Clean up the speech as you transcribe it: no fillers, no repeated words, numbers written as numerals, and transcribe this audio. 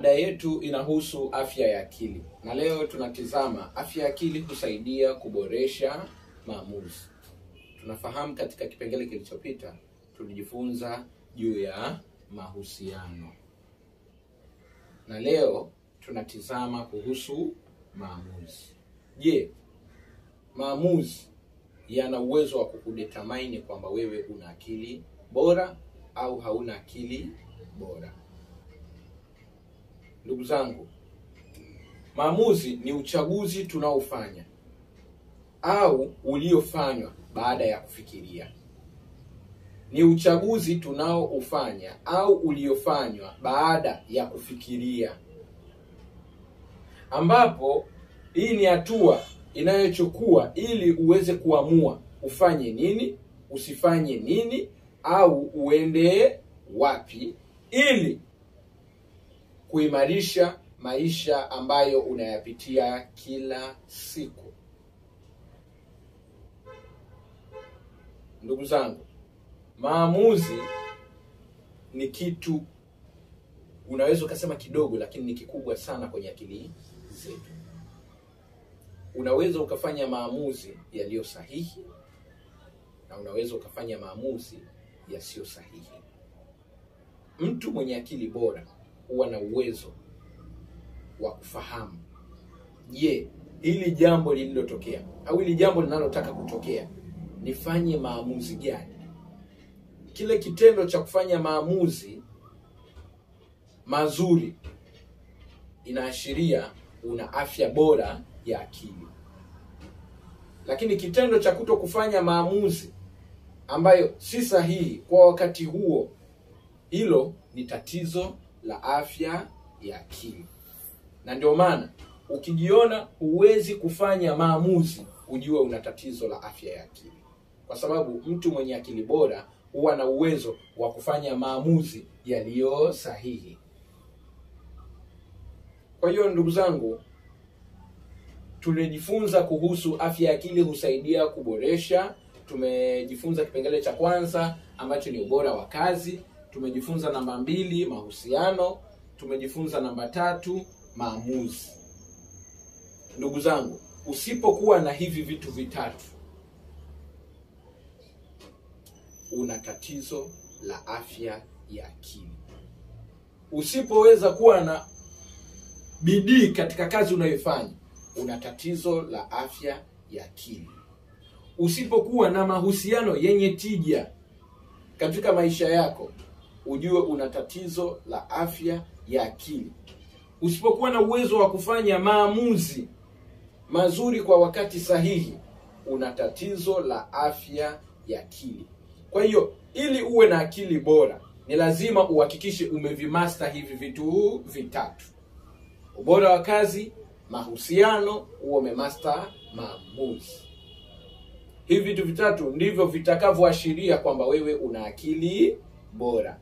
Mada yetu inahusu afya ya akili, na leo tunatizama afya ya akili husaidia kuboresha maamuzi. Tunafahamu katika kipengele kilichopita tulijifunza juu ya mahusiano, na leo tunatizama kuhusu maamuzi. Je, maamuzi yana uwezo wa kukudetermine kwamba wewe una akili bora au hauna akili bora? Ndugu zangu, maamuzi ni uchaguzi tunaofanya au uliofanywa baada ya kufikiria. Ni uchaguzi tunaoufanya au uliofanywa baada ya kufikiria, ambapo hii ni hatua inayochukua ili uweze kuamua ufanye nini, usifanye nini, au uende wapi ili kuimarisha maisha ambayo unayapitia kila siku. Ndugu zangu, maamuzi ni kitu unaweza ukasema kidogo, lakini ni kikubwa sana kwenye akili zetu. Unaweza ukafanya maamuzi yaliyo sahihi na unaweza ukafanya maamuzi yasiyo sahihi. Mtu mwenye akili bora huwa na uwezo wa kufahamu, je, hili jambo lililotokea au hili jambo linalotaka kutokea nifanye maamuzi gani? Kile kitendo cha kufanya maamuzi mazuri inaashiria una afya bora ya akili. Lakini kitendo cha kuto kufanya maamuzi ambayo si sahihi kwa wakati huo, hilo ni tatizo la afya ya akili. Na ndio maana ukijiona huwezi kufanya maamuzi, ujue una tatizo la afya ya akili. Kwa sababu mtu mwenye akili bora huwa na uwezo wa kufanya maamuzi yaliyo sahihi. Kwa hiyo ndugu zangu, tulijifunza kuhusu afya ya akili husaidia kuboresha. Tumejifunza kipengele cha kwanza ambacho ni ubora wa kazi. Tumejifunza namba 2 mahusiano. Tumejifunza namba 3 maamuzi. Ndugu zangu, usipokuwa na hivi vitu vitatu, una tatizo la afya ya akili. Usipoweza kuwa na bidii katika kazi unayofanya, una tatizo la afya ya akili. Usipokuwa na mahusiano yenye tija katika maisha yako, ujue una tatizo la afya ya akili. Usipokuwa na uwezo wa kufanya maamuzi mazuri kwa wakati sahihi, una tatizo la afya ya akili. Kwa hiyo ili uwe na akili bora, ni lazima uhakikishe umevimaster hivi vitu vitatu: ubora wa kazi, mahusiano, uwe umemaster maamuzi. Hivi vitu vitatu ndivyo vitakavyoashiria kwamba wewe una akili bora.